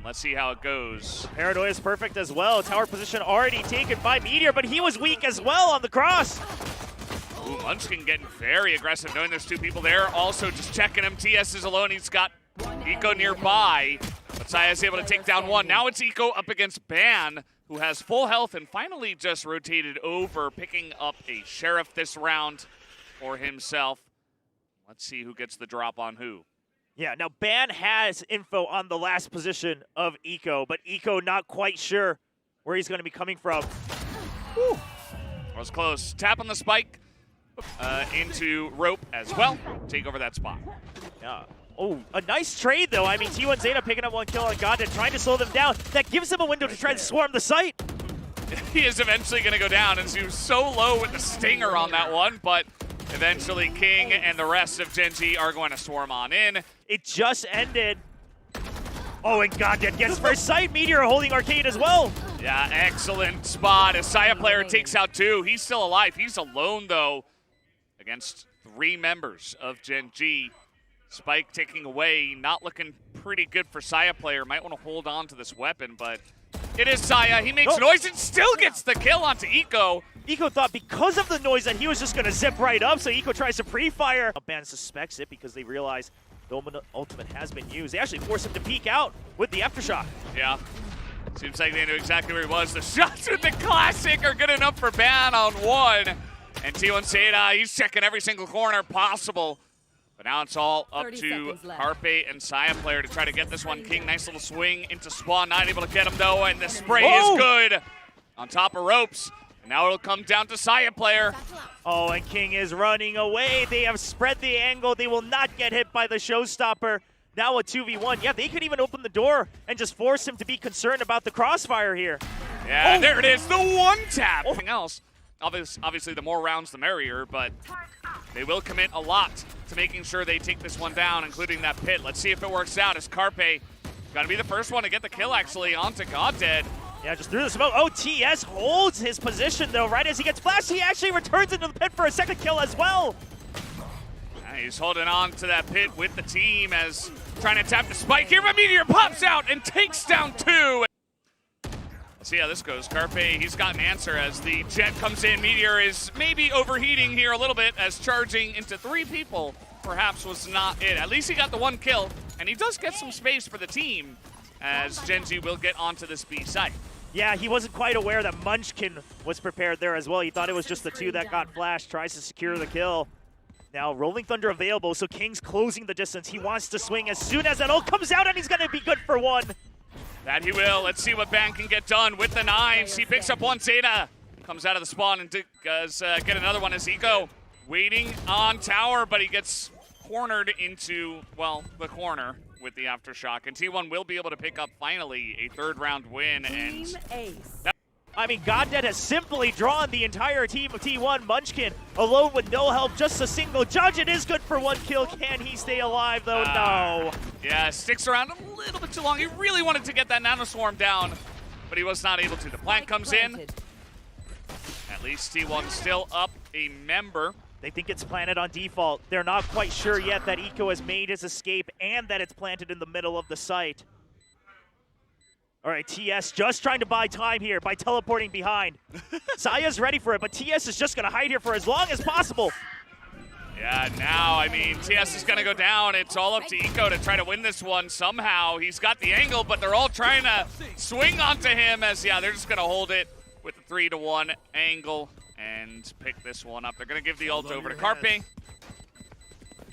Let's see how it goes. Paranoia is perfect as well. Tower position already taken by Meteor, but he was weak as well on the cross. Ooh, Munchkin getting very aggressive, knowing there's two people there. Also just checking him. TS is alone. He's got Eco nearby. But Saya's able to take down one. Now it's Eco up against Ban, who has full health and finally just rotated over, picking up a Sheriff this round for himself. Let's see who gets the drop on who. Yeah, now Ban has info on the last position of Eco, but Eco not quite sure where he's going to be coming from. Whew. That was close. Tap on the spike into rope as well. Take over that spot. Yeah. Oh, a nice trade, though. I mean, T1 Zeta picking up one kill on God and trying to slow them down. That gives him a window to try and swarm the site. He is eventually going to go down, and he was so low with the stinger on that one, but eventually King and the rest of Gen.G are going to swarm on in. It just ended. Oh, and God gets first sight. Meteor holding Arcade as well. Yeah, excellent spot. A Saya player takes out two. He's still alive. He's alone, though, against three members of Gen.G. Spike taking away, not looking pretty good for Saya player. Might want to hold on to this weapon, but it is Saya. He makes noise and still gets the kill onto Eco. Eco thought because of the noise that he was just going to zip right up, so Eco tries to pre-fire. Ban suspects it because they realize the ultimate has been used. They actually force him to peek out with the aftershock. Yeah. Seems like they knew exactly where he was. The shots with the classic are good enough for Ban on one. And T1 Zeta, he's checking every single corner possible. But now it's all up to Carpe and Saya player to try to get this one. King, nice little swing into spawn. Not able to get him, though, and the spray is good on top of ropes. And now it'll come down to Saya player. Oh, and King is running away. They have spread the angle. They will not get hit by the showstopper. Now a 2v1. Yeah, they could even open the door and just force him to be concerned about the crossfire here. Yeah, there it is, the one tap. Anything else? Obviously, the more rounds, the merrier, but they will commit a lot to making sure they take this one down, including that pit. Let's see if it works out as Carpe got to be the first one to get the kill, actually, onto Goddead. Yeah, just through the smoke. Oh, TS holds his position, though. Right as he gets flashed, he actually returns into the pit for a second kill as well. Yeah, he's holding on to that pit with the team as trying to tap the spike here, but Meteor pops out and takes down two. Let's see how this goes. Carpe, he's got an answer as the jet comes in. Meteor is maybe overheating here a little bit as charging into three people perhaps was not it. At least he got the one kill, and he does get some space for the team as Gen.G will get onto this B site. Yeah, he wasn't quite aware that Munchkin was prepared there as well. He thought it was just the two that got flashed, tries to secure the kill. Now, Rolling Thunder available, so King's closing the distance. He wants to swing as soon as that ult comes out, and he's going to be good for one. That he will. Let's see what Ban can get done with the knives. He picks up one Zeta. Comes out of the spawn and does get another one as Eco waiting on tower, but he gets cornered into, well, the corner with the aftershock. And T1 will be able to pick up, finally, a third round win. And I mean, Goddead has simply drawn the entire team of T1. Munchkin alone with no help, just a single judge. It is good for one kill. Can he stay alive, though? No. Yeah, sticks around a little bit too long. He really wanted to get that nanoswarm down, but he was not able to. The plant comes in. At least T1 still up a member. They think it's planted on default. They're not quite sure yet that Eco has made his escape and that it's planted in the middle of the site. All right, TS just trying to buy time here by teleporting behind. Saya's ready for it, but TS is just going to hide here for as long as possible. Yeah, now, I mean, TS is going to go down. It's all up to Eco to try to win this one somehow. He's got the angle, but they're all trying to swing onto him as, yeah, they're just going to hold it with the 3-to-1 angle and pick this one up. They're going to give the ult over to Carpe.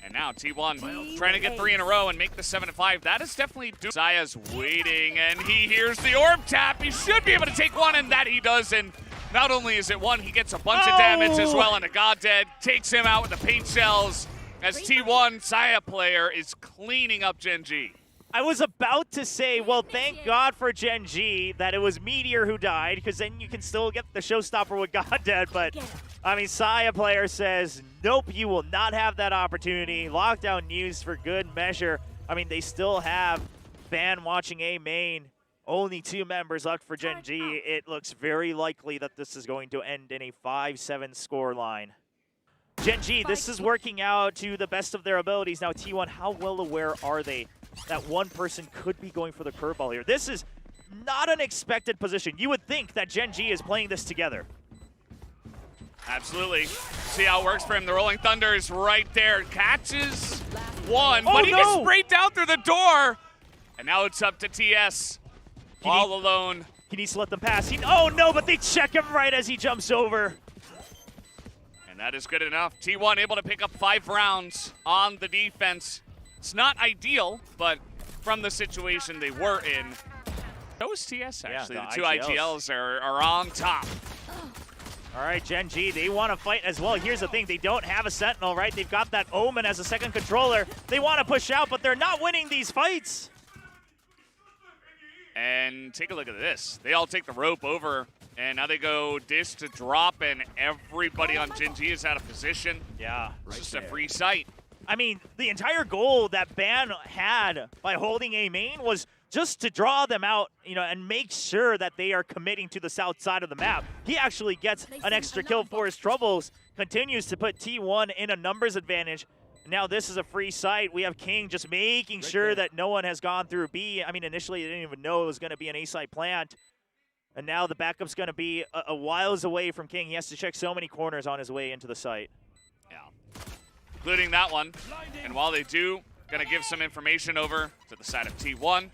And now T1 trying to get 3 in a row and make the 7-5. That is definitely doing. Saya's waiting, and he hears the orb tap. He should be able to take one, and that he does. And not only is it one, he gets a bunch of damage as well. And a Goddead takes him out with the paint shells as T1 Saya player is cleaning up Gen.G. I was about to say, well, thank God for Gen.G that it was Meteor who died, because then you can still get the showstopper with Goddead. But, I mean, Saya player says, nope, you will not have that opportunity. Lockdown news for good measure. I mean, they still have Ban watching A main. Only 2 members left for Gen.G. It looks very likely that this is going to end in a 5-7 score line. Gen.G, this is working out to the best of their abilities. Now, T1, how well aware are they that one person could be going for the curveball here. This is not an expected position. You would think that Gen.G is playing this together. Absolutely. See how it works for him. The Rolling Thunder is right there. Catches one, Oh, but he gets no! sprayed down through the door. And now it's up to TS. All alone. He needs to let them pass. Oh no, but they check him right as he jumps over. And that is good enough. T1 able to pick up 5 rounds on the defense. It's not ideal, but from the situation they were in, those TS actually, Yeah, the two IGLs are on top. All right, Gen.G, they want to fight as well. Here's the thing, they don't have a Sentinel, right? They've got that Omen as a second controller. They want to push out, but they're not winning these fights. And take a look at this. They all take the rope over, and now they go dish to drop, and everybody on Gen.G is out of position. Yeah. It's just a free sight. I mean, the entire goal that Ban had by holding A main was just to draw them out, you know, and make sure that they are committing to the south side of the map. He actually gets an extra kill for his troubles, continues to put T1 in a numbers advantage. Now this is a free site. We have King just making sure that no one has gone through B. I mean, initially they didn't even know it was going to be an A-site plant. And now the backup's going to be a whiles away from King. He has to check so many corners on his way into the site. Yeah, including that one. And while they do, going to give some information over to the side of T1.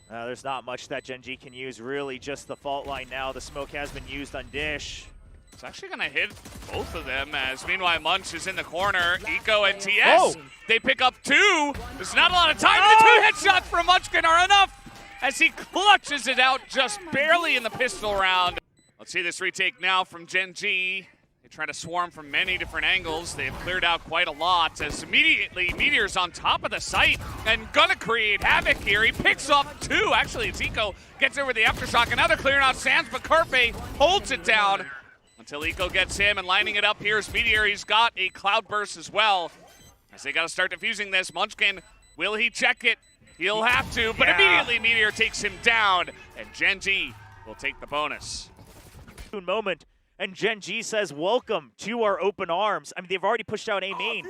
There's not much that Gen.G can use, really just the fault line now. The smoke has been used on Dish. It's actually going to hit both of them, as meanwhile Munch is in the corner. Eco and TS, Oh. They pick up 2. There's not a lot of time. The 2 headshots from Munchkin are enough as he clutches it out just barely in the pistol round. Let's see this retake now from Gen.G. They try to swarm from many different angles. They've cleared out quite a lot as immediately Meteor's on top of the site and gonna create havoc here. He picks off 2. Actually, it's Eco gets over the aftershock, and now they're clearing out Sands, but Carpe holds it down until Eco gets him, and lining it up here is Meteor. He's got a Cloud Burst as well. As they got to start defusing this, Munchkin, will he check it? He'll have to, but immediately Meteor takes him down, and Gen.G will take the bonus. Moment, and Gen.G says, welcome to our open arms. I mean, they've already pushed out A main.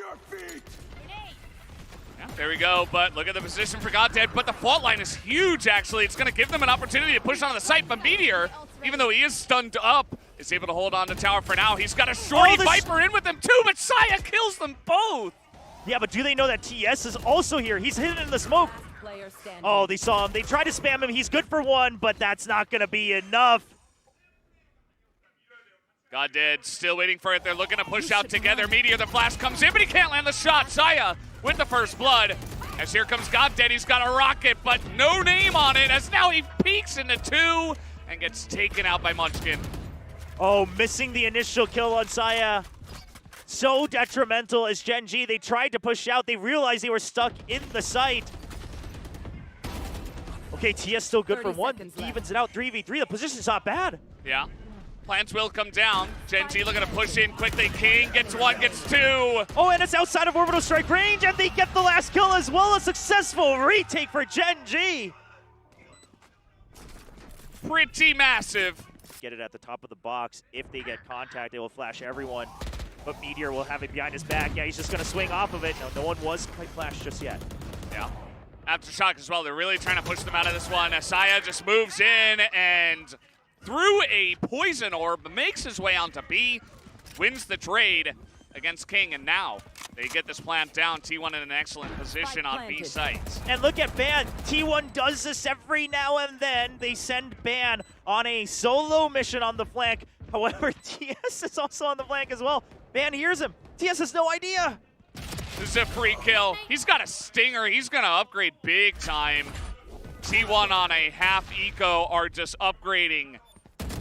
Yeah, there we go, but look at the position for Goddead, but the fault line is huge, actually. It's going to give them an opportunity to push onto the site, but Meteor, even though he is stunned up, is able to hold on to tower for now. He's got a shorty Viper in with him too, but Saya kills them both. Yeah, but do they know that TS is also here? He's hidden in the smoke. Oh, they saw him. They tried to spam him. He's good for 1, but that's not going to be enough. Goddead still waiting for it. They're looking to push out together. Meteor, the flash comes in, but he can't land the shot. Saya with the first blood. As here comes Goddead. He's got a rocket, but no name on it. As now he peeks into 2 and gets taken out by Munchkin. Oh, missing the initial kill on Saya. So detrimental as Gen.G. They tried to push out. They realized they were stuck in the site. Okay, TS still good for 1. Evens it out 3v3. The position's not bad. Yeah. Plants will come down. Gen.G looking to push in quickly. King gets 1, gets 2. Oh, and it's outside of orbital strike range, and they get the last kill as well. A successful retake for Gen.G. Pretty massive. Get it at the top of the box. If they get contact, they will flash everyone. But Meteor will have it behind his back. Yeah, he's just going to swing off of it. No one was quite flashed just yet. Yeah. Aftershock as well. They're really trying to push them out of this one. Asaya just moves in and through a poison orb, makes his way onto B, wins the trade against King, and now they get this plant down. T1 in an excellent position on B sites. And look at Ban. T1 does this every now and then. They send Ban on a solo mission on the flank. However, TS is also on the flank as well. Ban hears him. TS has no idea. This is a free kill. He's got a stinger. He's going to upgrade big time. T1 on a half eco are just upgrading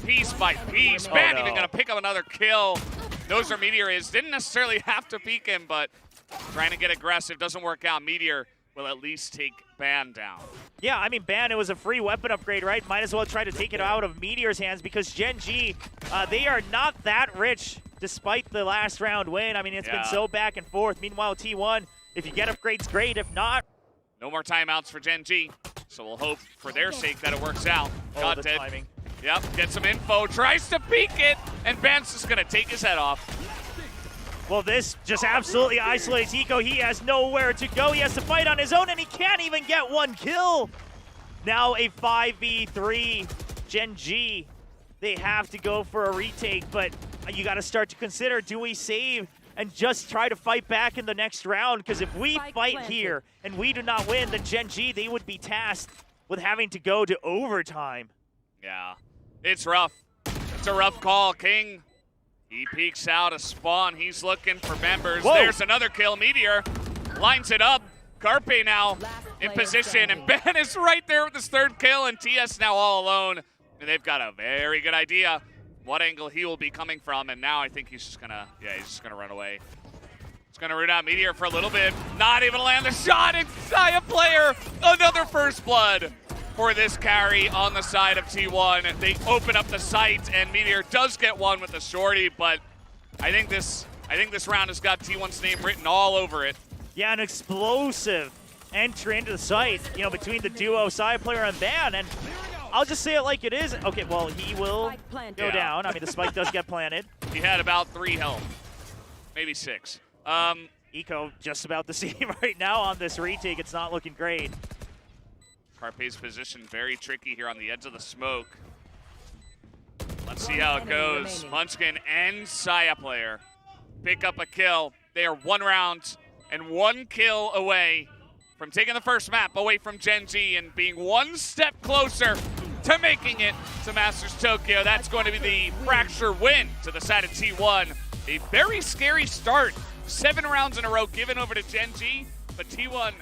piece by piece. Ban even going to pick up another kill. Knows where Meteor is. Didn't necessarily have to peek him, but trying to get aggressive. Doesn't work out. Meteor will at least take Ban down. Yeah, I mean, Ban, it was a free weapon upgrade, right? Might as well try to take it out of Meteor's hands because Gen.G, they are not that rich despite the last round win. I mean, it's been so back and forth. Meanwhile, T1, if you get upgrades, great. If not, no more timeouts for Gen.G. So we'll hope for their sake that it works out. Oh, the timing. Yep, get some info, tries to peek it, and Ban's just gonna take his head off. Well, this just absolutely isolates Eco. He has nowhere to go. He has to fight on his own, and he can't even get one kill. Now a 5v3. Gen.G, they have to go for a retake, but you got to start to consider, do we save and just try to fight back in the next round? Because if we fight here and we do not win, then Gen.G, they would be tasked with having to go to overtime. Yeah, it's rough. It's a rough call. King, he peeks out a spawn. He's looking for members. Whoa. There's another kill. Meteor lines it up. Carpe now in position, and Ben is right there with his third kill, and TS now all alone. And they've got a very good idea what angle he will be coming from, and now I think he's just gonna, he's just gonna run away. He's gonna root out Meteor for a little bit, not able to land the shot, and Saya player, another first blood for this carry on the side of T1. They open up the site, and Meteor does get one with the shorty, but I think this round has got T1's name written all over it. Yeah, an explosive entry into the site, you know, between the duo, Saya player and Ban, and I'll just say it like it is. Okay, well, he will go down. I mean, the spike does get planted. He had about 3 health, maybe 6. Eco just about the same right now on this retake. It's not looking great. Carpe's position very tricky here on the edge of the smoke. Let's see how it goes. Munchkin and Saya player pick up a kill. They are 1 round and 1 kill away from taking the first map away from Gen.G and being 1 step closer to making it to Masters Tokyo. That's going to be the fracture win to the side of T1. A very scary start. 7 rounds in a row given over to Gen.G, but T1,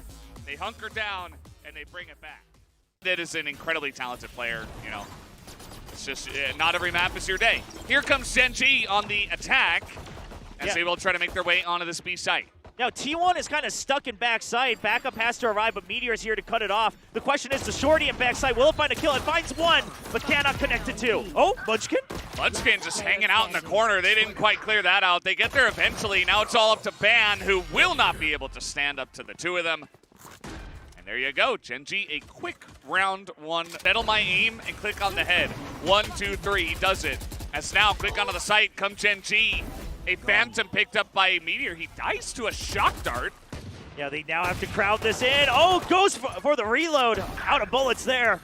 they hunker down and they bring it back. That is an incredibly talented player, you know. It's just, not every map is your day. Here comes Gen.G on the attack as they will try to make their way onto this B site. Now, T1 is kind of stuck in backside. Backup has to arrive, but Meteor is here to cut it off. The question is, the shorty in backside, will it find a kill? It finds 1, but cannot connect to 2. Oh, Munchkin? Munchkin just hanging out in the corner. They didn't quite clear that out. They get there eventually. Now it's all up to Ban, who will not be able to stand up to the 2 of them. And there you go. Gen.G, a quick round 1. Settle my aim and click on the head. 1, 2, 3. He does it. As now, click onto the site, come Gen.G. A Phantom picked up by Meteor. He dies to a shock dart. Yeah, they now have to crowd this in. Oh, goes for the reload. Out of bullets there.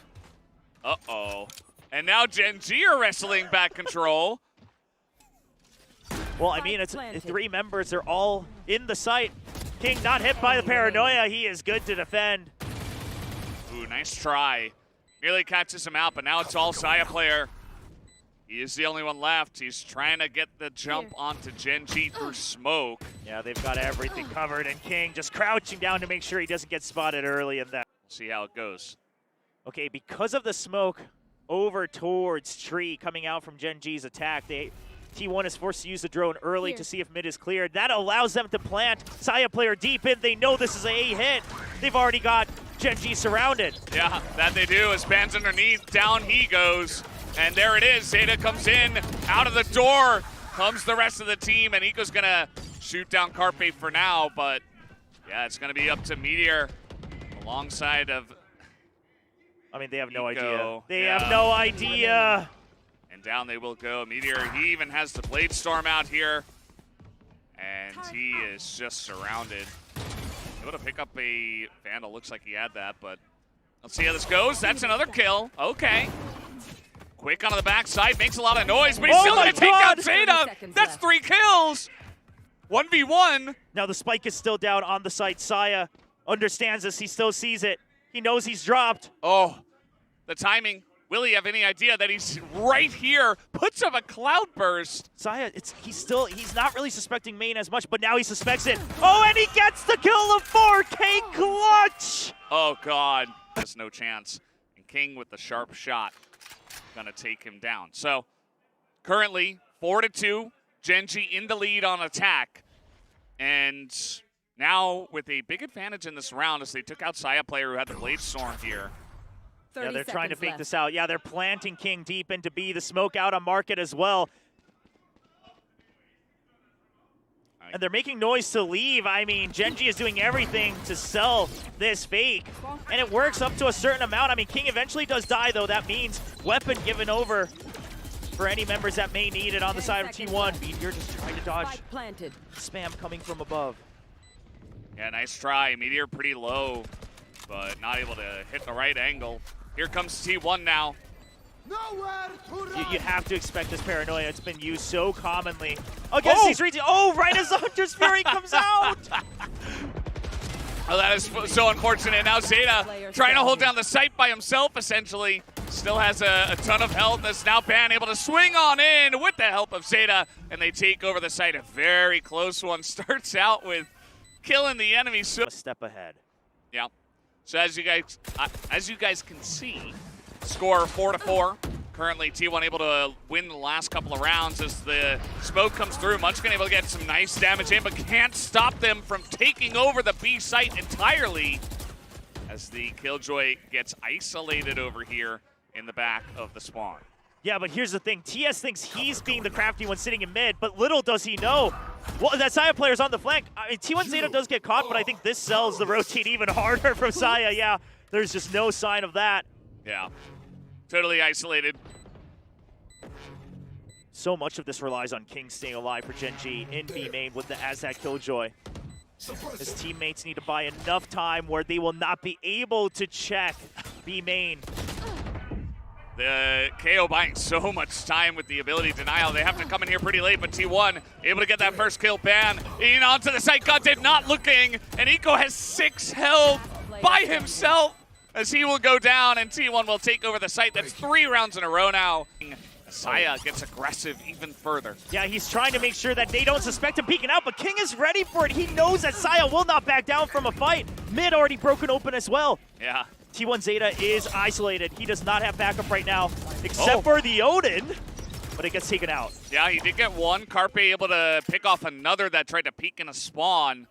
Uh-oh. And now Gen.G are wrestling back control. Well, I mean, it's 3 members. They're all in the site. King not hit by the paranoia. He is good to defend. Ooh, nice try. Nearly catches him out, but now it's all Saya player. He is the only one left. He's trying to get the jump onto Gen.G through smoke. Yeah, they've got everything covered, and King just crouching down to make sure he doesn't get spotted early in that. See how it goes. Okay, because of the smoke over towards Tree coming out from Gen.G's attack, T1 is forced to use the drone early to see if mid is cleared. That allows them to plant Saya player deep in. They know this is a hit. They've already got Gen.G surrounded. Yeah, that they do. As Ban's underneath, down he goes. And there it is. Zeta comes in. Out of the door comes the rest of the team. And Eco's going to shoot down Carpe for now. But, yeah, it's going to be up to Meteor alongside of I mean, they have Eco. no idea. They have no idea. And down they will go. Meteor, he even has the Blade Storm out here. And he is just surrounded. Able to pick up a Vandal. Looks like he had that, but let's see how this goes. That's another kill. Okay. Quick onto the backside, makes a lot of noise, but he's still going to take out Zeta. That's 3 kills. 1v1. Now the spike is still down on the site. Saya understands this. He still sees it. He knows he's dropped. Oh, the timing. Will he have any idea that he's right here? Puts up a cloud burst. Saya, he's not really suspecting main as much, but now he suspects it. Oh, and he gets the kill of 4. King clutch. Oh, God. There's no chance. And King with the sharp shot. Gonna take him down. So currently 4-2, Gen.G in the lead on attack, and now with a big advantage in this round as they took out Saya player who had the Blade Storm here. Yeah, they're trying to fake this out. Yeah, they're planting King deep into B. The smoke out on market as well. And they're making noise to leave. I mean, Gen.G is doing everything to sell this fake. And it works up to a certain amount. I mean, King eventually does die, though. That means weapon given over for any members that may need it on the side of T1. Meteor just trying to dodge spam coming from above. Yeah, nice try. Meteor pretty low, but not able to hit the right angle. Here comes T1 now. You have to expect this paranoia. It's been used so commonly against these regions. Oh, right as the Hunter's Fury comes out! Oh, that is so unfortunate. Now Zeta trying to hold down the site by himself, essentially. Still has a ton of health. Is now Ban able to swing on in with the help of Zeta, and they take over the site. A very close one. Starts out with killing the enemy. So a step ahead. Yeah. So as you guys can see, score 4-4. Currently, T1 able to win the last couple of rounds as the smoke comes through. Munchkin able to get some nice damage in, but can't stop them from taking over the B site entirely as the Killjoy gets isolated over here in the back of the spawn. Yeah, but here's the thing. TS thinks he's being the crafty one sitting in mid, but little does he know. Well, that Saya player's on the flank. I mean, T1 Zeta does get caught, but I think this sells the rotate even harder from Saya. Yeah, there's just no sign of that. Yeah. Totally isolated. So much of this relies on King staying alive for Gen.G in B main with the Aztec Killjoy. His teammates need to buy enough time where they will not be able to check B main. The KO buying so much time with the ability denial. They have to come in here pretty late, but T1 able to get that first kill. Ban in onto the site. Godhead not looking, and Eco has 6 health by himself as he will go down, and T1 will take over the site. That's 3 rounds in a row now. Saya gets aggressive even further. Yeah, he's trying to make sure that they don't suspect him peeking out, but King is ready for it. He knows that Saya will not back down from a fight. Mid already broken open as well. Yeah. T1 Zeta is isolated. He does not have backup right now, except for the Odin, but it gets taken out. Yeah, he did get one. Carpe able to pick off another that tried to peek in a spawn.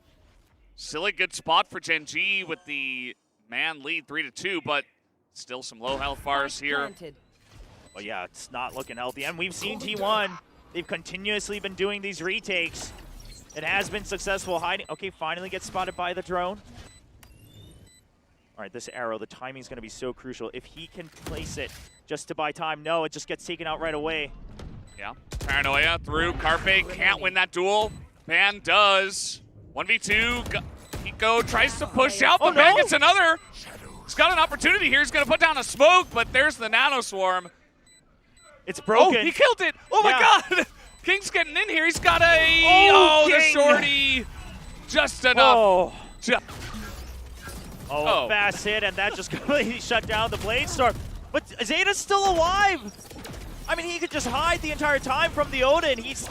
Still a good spot for Gen.G with the man lead 3-2, but still some low health bars here. Well, yeah, it's not looking healthy. And we've seen T1. They've continuously been doing these retakes. It has been successful hiding. Okay, finally gets spotted by the drone. All right, this arrow, the timing's going to be so crucial. If he can place it just to buy time, no, it just gets taken out right away. Yeah, Paranoia through. Carpe can't win that duel. Ban does. 1v2. Eco tries to push out, but Ban gets another. He's got an opportunity here. He's going to put down a smoke, but there's the Nano Swarm. It's broken. Oh, he killed it. Oh, my God. King's getting in here. He's got a... the shorty. Just enough. Fast hit, and that just completely shut down the Blade Storm. But Zeta's still alive. I mean, he could just hide the entire time from the Odin. He's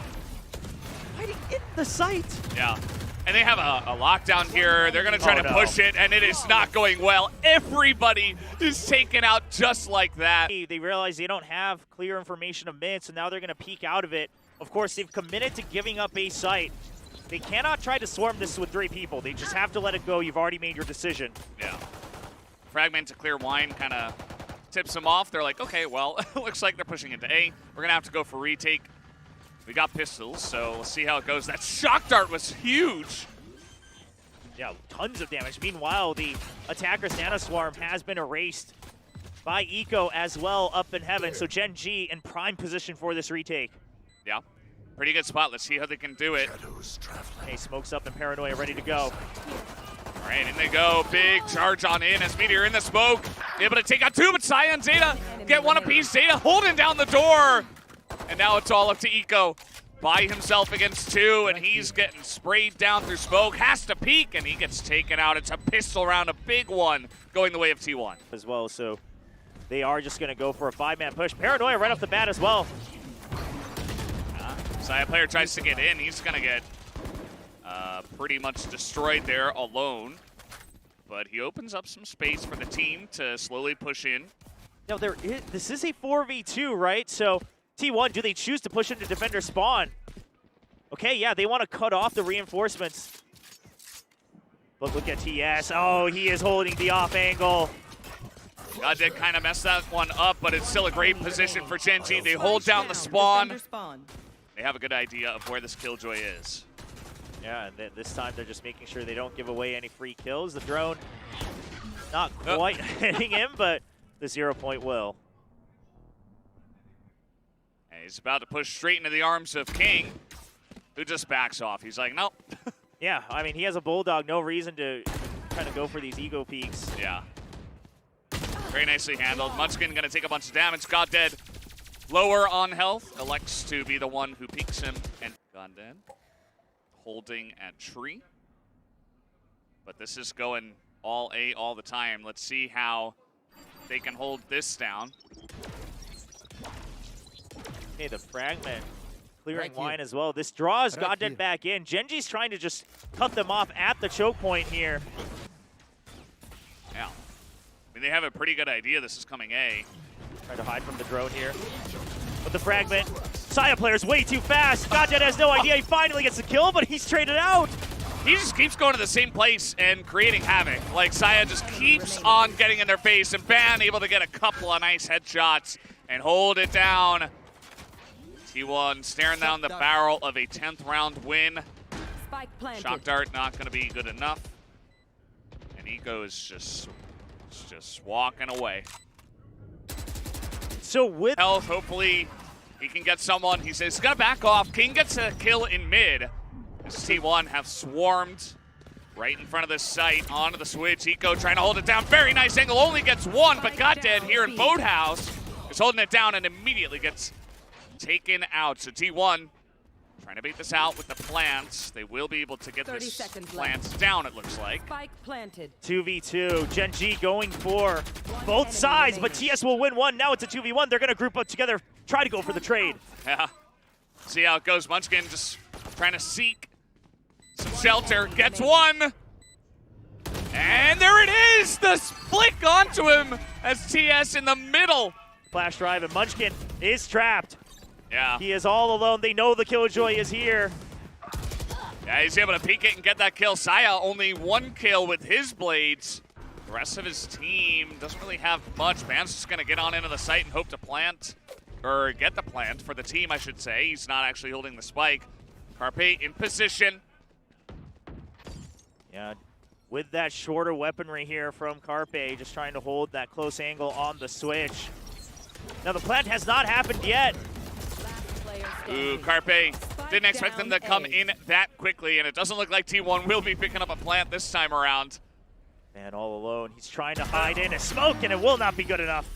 hiding in the site. Yeah. And they have a lockdown here. They're going to try to push it, and it is not going well. Everybody is taken out just like that. They realize they don't have clear information of mid, so now they're going to peek out of it. Of course, they've committed to giving up a site. They cannot try to swarm this with 3 people. They just have to let it go. You've already made your decision. Yeah. Fragment to clear wine kind of tips them off. They're like, okay, well, looks like they're pushing into A. We're going to have to go for retake. We got pistols, so we'll see how it goes. That shock dart was huge. Yeah, tons of damage. Meanwhile, the attacker's Nano Swarm has been erased by Eco as well up in heaven. So Gen.G in prime position for this retake. Yeah, pretty good spot. Let's see how they can do it. Hey, smokes up and Paranoia ready to go. All right, in they go. Big charge on in as Meteor in the smoke. Able to take out 2, but Saya and Zeta get 1 apiece. Zeta holding down the door. And now it's all up to Eco by himself against 2, and he's getting sprayed down through smoke. Has to peek, and he gets taken out. It's a pistol round, a big one, going the way of T1. As well, so they are just going to go for a 5-man push. Paranoia right off the bat as well. Saya player tries to get in. He's going to get pretty much destroyed there alone. But he opens up some space for the team to slowly push in. Now, this is a 4v2, right? So T1, do they choose to push into defender spawn? Okay, yeah, they want to cut off the reinforcements. But look at TS. Oh, he is holding the off angle. God did kind of mess that one up, but it's still a great position for Gen.G. They hold down the spawn. They have a good idea of where this Killjoy is. Yeah, and then this time they're just making sure they don't give away any free kills. The drone not quite hitting him, but the 0 point will. He's about to push straight into the arms of King, who just backs off. He's like, nope. Yeah, I mean, he has a Bulldog. No reason to kind of go for these ego peaks. Yeah. Very nicely handled. Munchkin going to take a bunch of damage. God dead. Lower on health. Elects to be the one who peeks him. And God dead. Holding at tree. But this is going all A all the time. Let's see how they can hold this down. Okay, the fragment clearing line as well. This draws Goddead back in. Gen.G's trying to just cut them off at the choke point here. Yeah. I mean, they have a pretty good idea this is coming A. Trying to hide from the drone here. But the fragment. Saya player's way too fast. Goddead has no idea. He finally gets the kill, but he's traded out. He just keeps going to the same place and creating havoc. Like, Saya just keeps on getting in their face, and Ban able to get a couple of nice headshots and hold it down. T1 staring down the barrel of a 10th round win. Shock dart not going to be good enough. And Eco is just walking away. So with health, hopefully he can get someone. He says he's going to back off. King gets a kill in mid. As T1 have swarmed right in front of the site onto the switch. Eco trying to hold it down. Very nice angle. Only gets one, but Goddead here in Boathouse is holding it down and immediately gets taken out. So T1 trying to bait this out with the plants. They will be able to get this plants down, it looks like. Spike planted. 2v2. Gen.G going for both sides, but TS will win one. Now it's a 2v1. They're going to group up together, try to go for the trade. Yeah. See how it goes. Munchkin just trying to seek some shelter. Gets one. And there it is! The flick onto him as TS in the middle. Flash drive, and Munchkin is trapped. Yeah. He is all alone. They know the Killjoy is here. Yeah, he's able to peek it and get that kill. Saya only one kill with his blades. The rest of his team doesn't really have much. Ban's just going to get on into the site and hope to plant, or get the plant for the team, I should say. He's not actually holding the spike. Carpe in position. Yeah, with that shorter weaponry here from Carpe, just trying to hold that close angle on the switch. Now the plant has not happened yet. Ooh, Carpe didn't expect them to come in that quickly, and it doesn't look like T1 will be picking up a plant this time around. Man, all alone. He's trying to hide in a smoke, and it will not be good enough.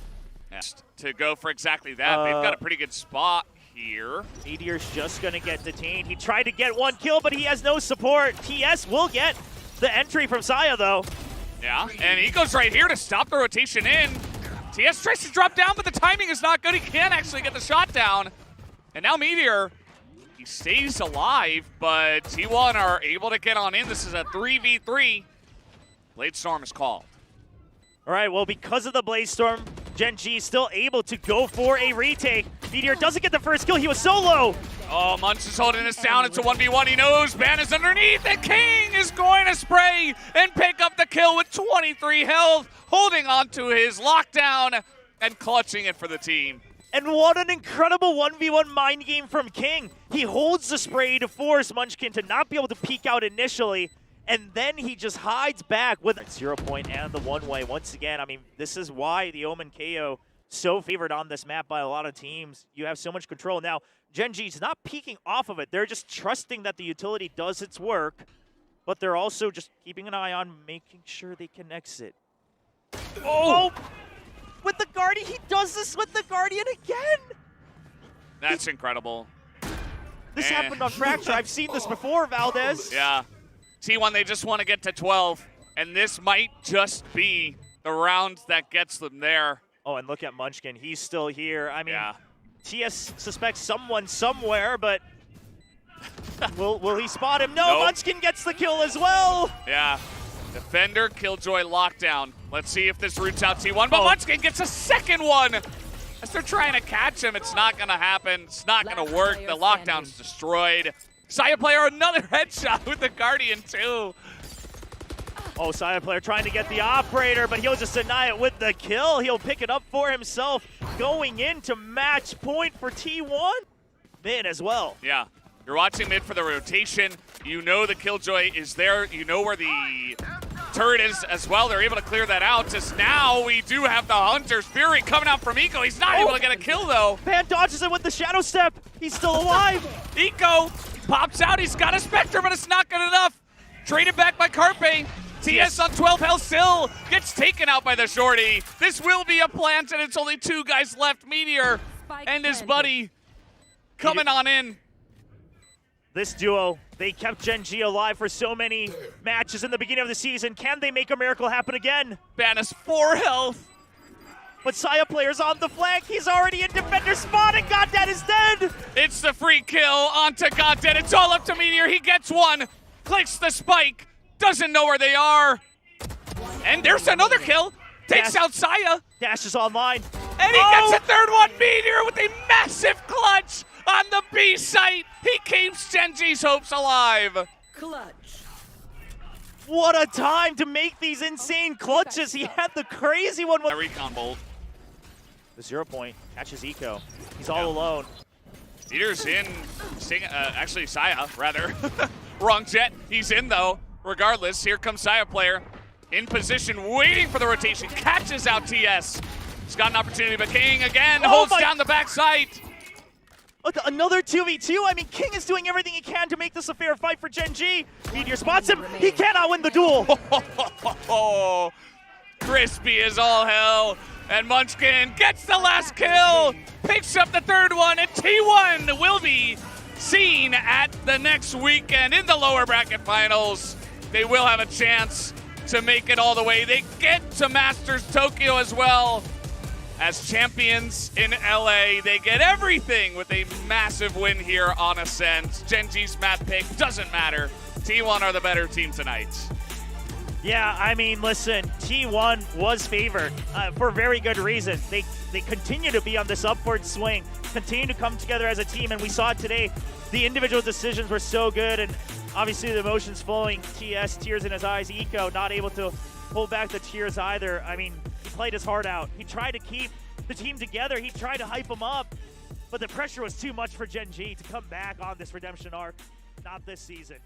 To go for exactly that. They've got a pretty good spot here. Meteor's just going to get detained. He tried to get one kill, but he has no support. TS will get the entry from Saya, though. Yeah, and Eco's right here to stop the rotation in. TS tries to drop down, but the timing is not good. He can't actually get the shot down. And now Meteor, he stays alive, but T1 are able to get on in. This is a 3v3. Blade Storm is called. All right, well, because of the Blaze Storm, Gen.G is still able to go for a retake. Meteor doesn't get the first kill. He was so low. Oh, Munch is holding this down. It's a 1v1. He knows Ban is underneath, and King is going to spray and pick up the kill with 23 health, holding on to his lockdown and clutching it for the team. And what an incredible 1v1 mind game from King. He holds the spray to force Munchkin to not be able to peek out initially, and then he just hides back with 0 point and the one-way. Once again, I mean, this is why the Omen KO so favored on this map by a lot of teams. You have so much control. Now, Gen.G's not peeking off of it. They're just trusting that the utility does its work, but they're also just keeping an eye on making sure they can exit. Oh! With the Guardian, he does this with the Guardian again! That's incredible. This happened on Fracture. I've seen this before, Valdez. Yeah. T1, they just want to get to 12, and this might just be the round that gets them there. Oh, and look at Munchkin. He's still here. I mean, yeah. TS suspects someone somewhere, but will he spot him? No, nope. Munchkin gets the kill as well. Yeah. Defender, Killjoy, lockdown. Let's see if this roots out T1, but Munchkin gets a second one. As they're trying to catch him, it's not going to happen. It's not going to work. The lockdown's destroyed. Saya player, another headshot with the Guardian, too. Oh, Saya player trying to get the operator, but he'll just deny it with the kill. He'll pick it up for himself, going into match point for T1. Mid as well. Yeah. You're watching mid for the rotation. You know the Killjoy is there. You know where the turret is as well. They're able to clear that out. As now we do have the Hunter's Fury coming out from Eco. He's not able to get a kill though. Van dodges it with the Shadow Step. He's still alive. Eco pops out. He's got a Spectre, but it's not good enough. Traded back by Carpe. TS on 12 health still gets taken out by the shorty. This will be a plant, and it's only 2 guys left. Meteor and his buddy coming on in. This duo, they kept Gen.G alive for so many matches in the beginning of the season. Can they make a miracle happen again? Banus 4 health. But Saya player's on the flank. He's already in defender spot, and Goddead is dead. It's the free kill onto Goddead. It's all up to Meteor. He gets one, clicks the spike, doesn't know where they are. And there's another kill. Takes out Saya. Dash is online. And he gets a third one. Meteor with a massive clutch on the B site. He keeps Gen.G's hopes alive. Clutch. What a time to make these insane clutches. He had the crazy one. A recon bolt. The 0 point catches Eco. He's all alone. Meteor's in. Actually, Saya, rather. Wrong Jet. He's in, though. Regardless, here comes Saya player. In position, waiting for the rotation. Catches out TS. He's got an opportunity, but King again holds down the backside. Another 2v2. I mean, King is doing everything he can to make this a fair fight for Gen.G. Meteor spots him. He cannot win the duel. Crispy as all hell. And Munchkin gets the last kill. Picks up the third one. And T1 will be seen at the next weekend in the lower bracket finals. They will have a chance to make it all the way. They get to Masters Tokyo as well. As champions in LA, they get everything with a massive win here on Ascent. Gen.G's map pick doesn't matter. T1 are the better team tonight. Yeah, I mean, listen, T1 was favored for very good reason. They continue to be on this upward swing, continue to come together as a team, and we saw it today. The individual decisions were so good, and obviously the emotions flowing. TS, tears in his eyes. Eco not able to pull back the tears either. I mean, he played his heart out. He tried to keep the team together. He tried to hype them up, but the pressure was too much for Gen.G to come back on this redemption arc. Not this season.